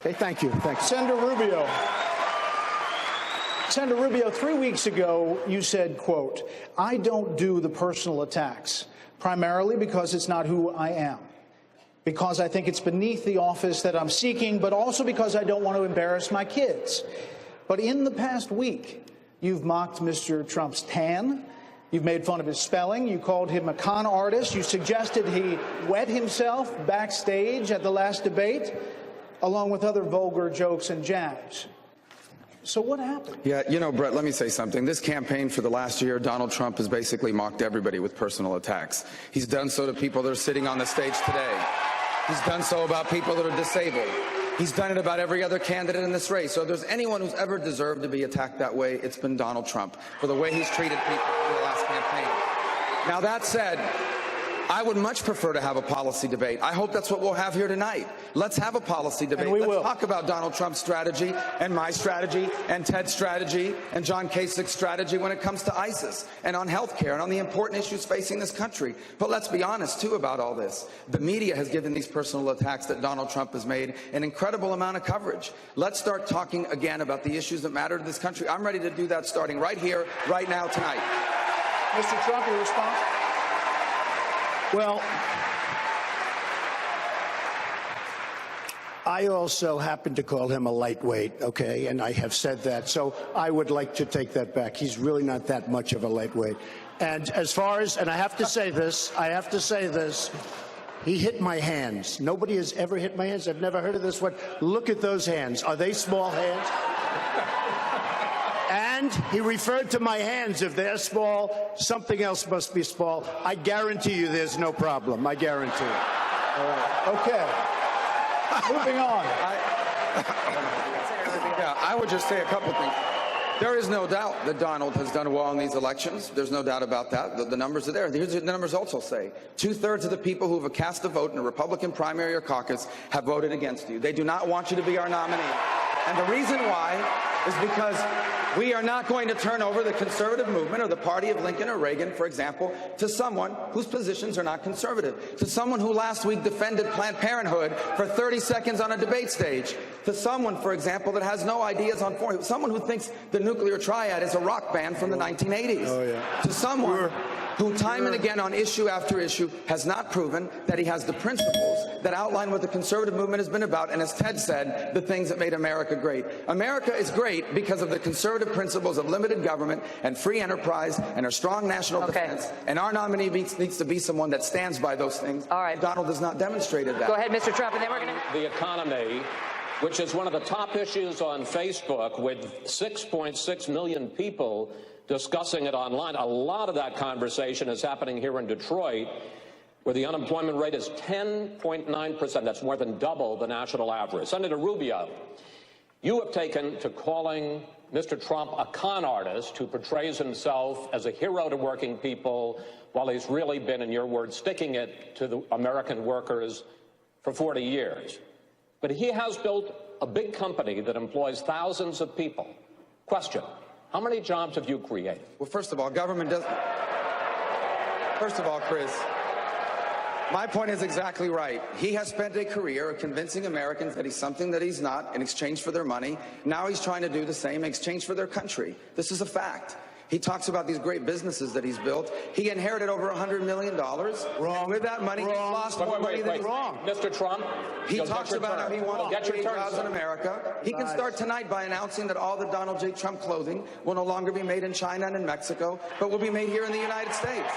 Okay, thank you. Thank you. Senator Rubio. Senator Rubio, 3 weeks ago, you said, quote, "I don't do the personal attacks, primarily because it's not who I am, because I think it's beneath the office that I'm seeking, but also because I don't want to embarrass my kids." But in the past week, you've mocked Mr. Trump's tan. You've made fun of his spelling. You called him a con artist. You suggested he wet himself backstage at the last debate, along with other vulgar jokes and jabs. So what happened? Yeah, you know, Brett, let me say something. This campaign for the last year, Donald Trump has basically mocked everybody with personal attacks. He's done so to people that are sitting on the stage today. He's done so about people that are disabled. He's done it about every other candidate in this race. So if there's anyone who's ever deserved to be attacked that way, it's been Donald Trump for the way he's treated people in the last campaign. Now, that said, I would much prefer to have a policy debate. I hope that's what we'll have here tonight. Let's have a policy debate. And we Let's will talk about Donald Trump's strategy and my strategy and Ted's strategy and John Kasich's strategy when it comes to ISIS and on health care and on the important issues facing this country. But let's be honest, too, about all this. The media has given these personal attacks that Donald Trump has made an incredible amount of coverage. Let's start talking again about the issues that matter to this country. I'm ready to do that starting right here, right now, tonight. Mr. Trump, your response? Well, I also happen to call him a lightweight, okay, and I have said that, so I would like to take that back. He's really not that much of a lightweight. And as far as, and I have to say this, he hit my hands. Nobody has ever hit my hands. I've never heard of this one. Look at those hands. Are they small hands? And he referred to my hands. If they're small, something else must be small. I guarantee you there's no problem. I guarantee it. All right. Okay. Moving on. I would just say a couple things. There is no doubt that Donald has done well in these elections. There's no doubt about that. The numbers are there. Here's what the numbers also say. 2/3 of the people who have cast a vote in a Republican primary or caucus have voted against you. They do not want you to be our nominee. And the reason why is because we are not going to turn over the conservative movement or the party of Lincoln or Reagan, for example, to someone whose positions are not conservative, to someone who last week defended Planned Parenthood for 30 seconds on a debate stage, to someone, for example, that has no ideas on foreign, someone who thinks the nuclear triad is a rock band from the 1980s, to someone who time and again on issue after issue has not proven that he has the principles that outline what the conservative movement has been about, and as Ted said, the things that made America great. America is great because of the conservative principles of limited government and free enterprise and our strong national defense, and our nominee needs to be someone that stands by those things. All right. Donald has not demonstrated that. Go ahead, Mr. Trump, and then we're going to... The economy, which is one of the top issues on Facebook with 6.6 million people discussing it online. A lot of that conversation is happening here in Detroit, where the unemployment rate is 10.9%. That's more than double the national average. Senator Rubio, you have taken to calling Mr. Trump a con artist who portrays himself as a hero to working people while he's really been, in your words, sticking it to the American workers for 40 years. But he has built a big company that employs thousands of people. Question. How many jobs have you created? Well, first of all, government doesn't... First of all, Chris, my point is exactly right. He has spent a career convincing Americans that he's something that he's not in exchange for their money. Now he's trying to do the same in exchange for their country. This is a fact. He talks about these great businesses that he's built. He inherited over $100 million. Wrong. And with that money, he lost more money than he's wrong. Mr. Trump, he talks about how he wants to create jobs in America. He can start tonight by announcing that all the Donald J. Trump clothing will no longer be made in China and in Mexico, but will be made here in the United States.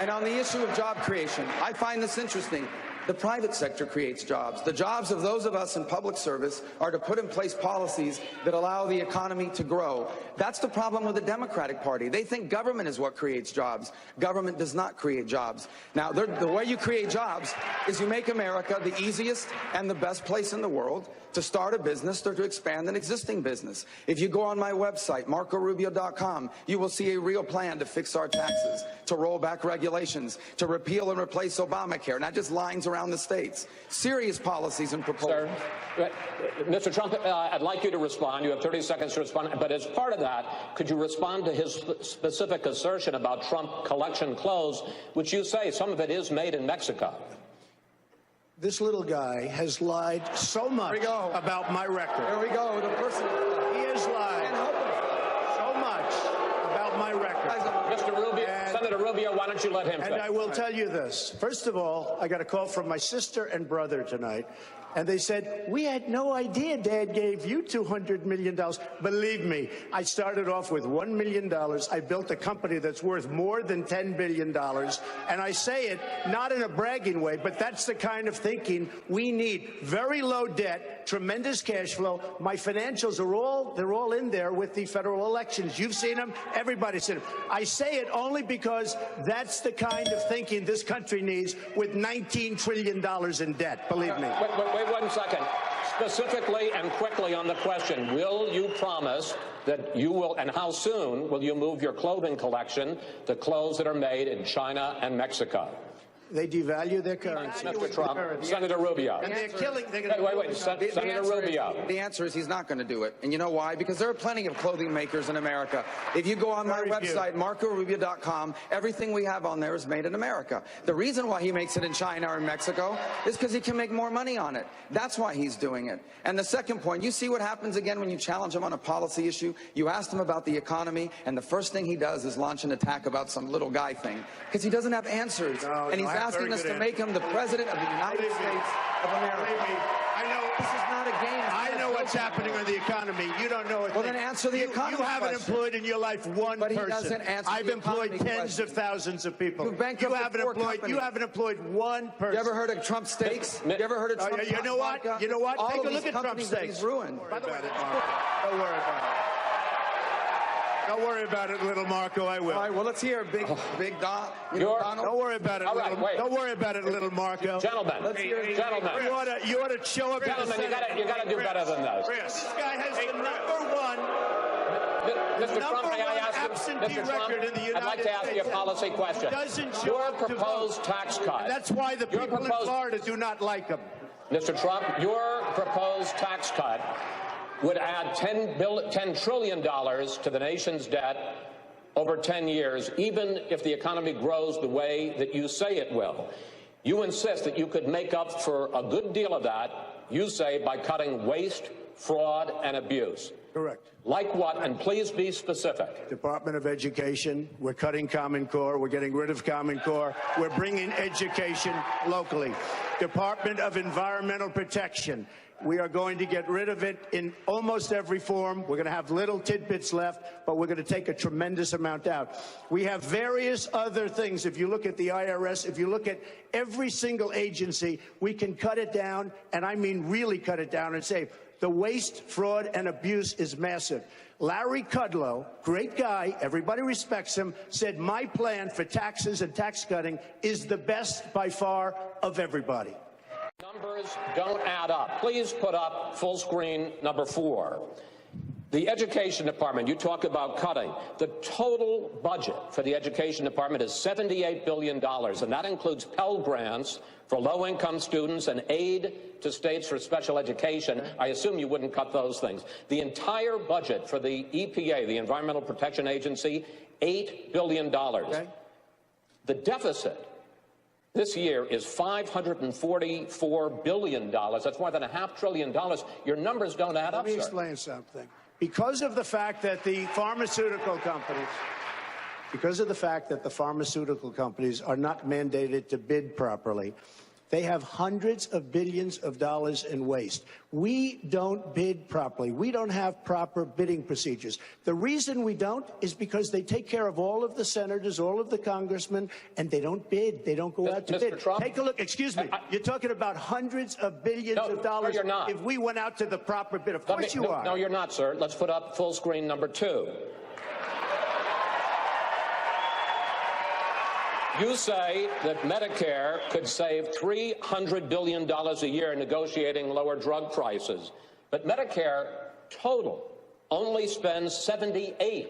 And on the issue of job creation, I find this interesting. The private sector creates jobs. The jobs of those of us in public service are to put in place policies that allow the economy to grow. That's the problem with the Democratic Party. They think government is what creates jobs. Government does not create jobs. Now, the way you create jobs is you make America the easiest and the best place in the world to start a business or to expand an existing business. If you go on my website, marcorubio.com, you will see a real plan to fix our taxes, to roll back regulations, to repeal and replace Obamacare, not just lines around the states. Serious policies and proposals. Sir, Mr. Trump, I'd like you to respond. You have 30 seconds to respond. But as part of that, could you respond to his specific assertion about Trump collection clothes, which you say some of it is made in Mexico? This little guy has lied so much about my record. There we go. The person. He has lied so much about my record. Mr. Rubio, Senator Rubio, why don't you let him And I will tell you this. First of all, I got a call from my sister and brother tonight, and they said, we had no idea Dad gave you $200 million. Believe me, I started off with $1 million. I built a company that's worth more than $10 billion. And I say it not in a bragging way, but that's the kind of thinking we need. Very low debt, tremendous cash flow. My financials are they're all in there with the federal elections. You've seen them. Everybody's seen them. I say it only because that's the kind of thinking this country needs with $19 trillion in debt. Believe me. Wait 1 second. Specifically and quickly on the question, will you promise that you will, and how soon will you move your clothing collection to clothes that are made in China and Mexico? They devalue their currency. Mr. Trump, Senator Rubio. And they're killing. Senator Rubio. The answer is he's not going to do it. And you know why? Because there are plenty of clothing makers in America. If you go on my website, marcorubio.com, everything we have on there is made in America. The reason why he makes it in China or in Mexico is because he can make more money on it. That's why he's doing it. And the second point, you see what happens again when you challenge him on a policy issue? You asked him about the economy, and the first thing he does is launch an attack about some little guy thing. Because he doesn't have answers. And he's asking us to make him the president of the United States of America. I know This is not a game. I know what's happening in the economy. You don't know it. Well, then answer the economy You haven't question. employed in your life one But he person. doesn't answer I've the employed economy tens of thousands of people. You've bankrupted You haven't employed one person. You ever heard of Trump Steaks? You ever heard of Trump You know what? vodka? You know what? All Take of a these look at Trump companies that Steaks. he's ruined. By the way, don't worry about it. Don't worry about it, little Marco. I will. All right, well, let's hear Big Don. Donald. Don't worry about it, All right, wait. Don't worry about it, little Marco. Gentlemen, gentlemen, You ought to show up. gentlemen, you got to do better than this. This guy has the number one. Mr. Trump, may I ask you, absentee Mr. Trump, record in the United I'd like to ask you a States. policy question. Doesn't show Your up to proposed tax cut. That's why the people in Florida do not like him. Mr. Trump, your proposed tax cut would add $10 trillion to the nation's debt over 10 years, even if the economy grows the way that you say it will. You insist that you could make up for a good deal of that, you say, by cutting waste, fraud, and abuse. Correct. Like what? And please be specific. Department of Education, we're cutting Common Core, we're getting rid of Common Core, we're bringing education locally. Department of Environmental Protection, we are going to get rid of it in almost every form. We're going to have little tidbits left, but we're going to take a tremendous amount out. We have various other things. If you look at the IRS, if you look at every single agency, we can cut it down, and I mean really cut it down and save. The waste, fraud, and abuse is massive. Larry Kudlow, great guy, everybody respects him, said my plan for taxes and tax cutting is the best by far of everybody. Numbers don't add up. Please put up full screen number 4. The Education Department, you talk about cutting. The total budget for the Education Department is $78 billion, and that includes Pell Grants for low-income students and aid to states for special education. I assume you wouldn't cut those things. The entire budget for the EPA, the Environmental Protection Agency, $8 billion. Okay. The deficit this year is $544 billion. That's more than $500 billion. Your numbers don't add up, Let me sir. explain something. Because of the fact that the pharmaceutical companies are not mandated to bid properly, they have hundreds of billions of dollars in waste. We don't bid properly. We don't have proper bidding procedures. The reason we don't is because they take care of all of the senators, all of the congressmen, and they don't bid. They don't go out to bid. Trump? Take a look. Excuse me. You're talking about hundreds of billions of dollars. No, you're not. If we went out to the proper bid. Of course you are. No, you're not, sir. Let's put up full screen number 2. You say that Medicare could save $300 billion a year negotiating lower drug prices. But Medicare total only spends $78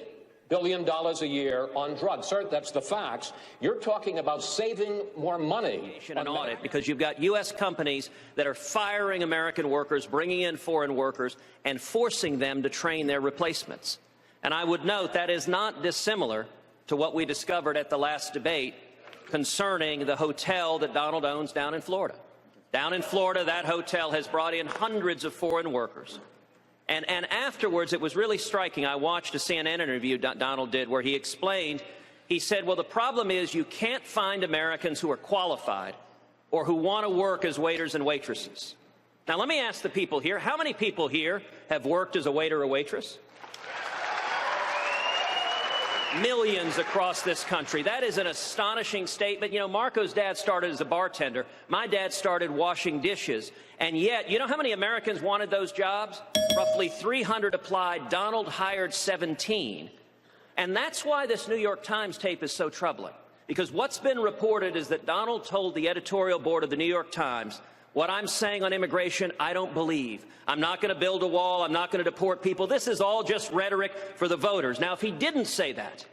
billion a year on drugs. Sir, that's the facts. You're talking about saving more money on audit because you've got U.S. companies that are firing American workers, bringing in foreign workers, and forcing them to train their replacements. And I would note that is not dissimilar to what we discovered at the last debate concerning the hotel that Donald owns down in Florida. Down in Florida, that hotel has brought in hundreds of foreign workers. And afterwards, it was really striking. I watched a CNN interview Donald did where he explained, he said, well, the problem is you can't find Americans who are qualified or who want to work as waiters and waitresses. Now, let me ask the people here, how many people here have worked as a waiter or waitress? Millions across this country. That is an astonishing statement. You know, Marco's dad started as a bartender. My dad started washing dishes. And yet, you know how many Americans wanted those jobs? Roughly 300 applied. Donald hired 17. And that's why this New York Times tape is so troubling. Because what's been reported is that Donald told the editorial board of the New York Times, what I'm saying on immigration, I don't believe. I'm not going to build a wall. I'm not going to deport people. This is all just rhetoric for the voters. Now, if he didn't say that,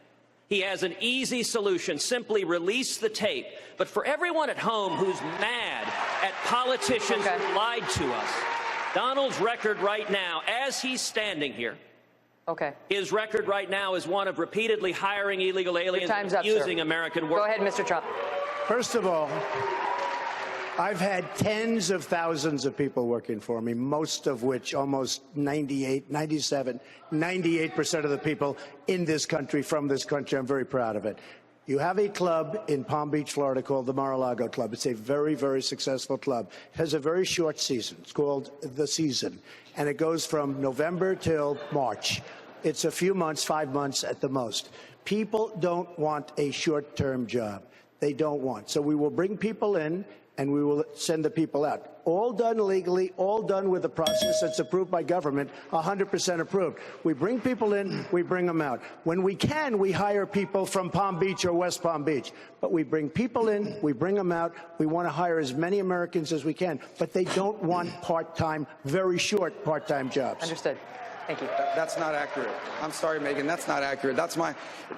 he has an easy solution. Simply release the tape. But for everyone at home who's mad at politicians who lied to us, Donald's record right now, as he's standing here, his record right now is one of repeatedly hiring illegal aliens and using American workers. Go ahead, Mr. Trump. First of all, I've had tens of thousands of people working for me, most of which, almost 98, 97, 98% of the people in this country, from this country, I'm very proud of it. You have a club in Palm Beach, Florida called the Mar-a-Lago Club. It's a very, very successful club. It has a very short season. It's called The Season, and it goes from November till March. It's a few months, 5 months at the most. People don't want a short-term job. They don't want. So we will bring people in, and we will send the people out. All done legally, all done with a process that's approved by government, 100% approved. We bring people in, we bring them out. When we can, we hire people from Palm Beach or West Palm Beach. But we bring people in, we bring them out. We want to hire as many Americans as we can. But they don't want part-time, very short part-time jobs. Understood. Thank you. That's not accurate. I'm sorry, Megan. That's not accurate.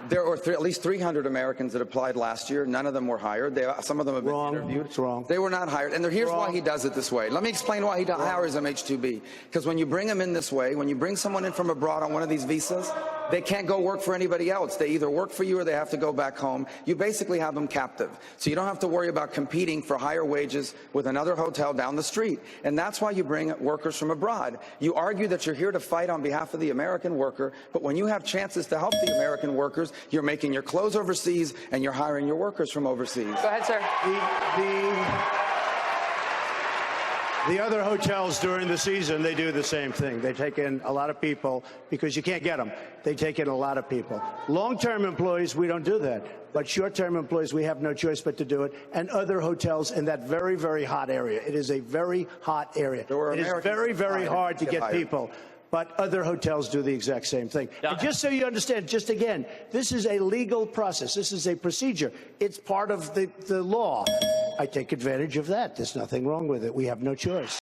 There were at least 300 Americans that applied last year. None of them were hired. Some of them have been interviewed. It's wrong. They were not hired. And here's why he does it this way. Let me explain why he hires them H-2B. Because when you bring them in this way, when you bring someone in from abroad on one of these visas, they can't go work for anybody else. They either work for you or they have to go back home. You basically have them captive. So you don't have to worry about competing for higher wages with another hotel down the street. And that's why you bring workers from abroad. You argue that you're here to fight on behalf of the American worker, but when you have chances to help the American workers, you're making your clothes overseas and you're hiring your workers from overseas. Go ahead, sir. The other hotels during the season, they do the same thing. They take in a lot of people because you can't get them. They take in a lot of people. Long-term employees, we don't do that. But short-term employees, we have no choice but to do it. And other hotels in that very, very hot area. It is a very hot area. It is very, very hard to get people. But other hotels do the exact same thing. And just so you understand, just again, this is a legal process. This is a procedure. It's part of the law. I take advantage of that. There's nothing wrong with it. We have no choice.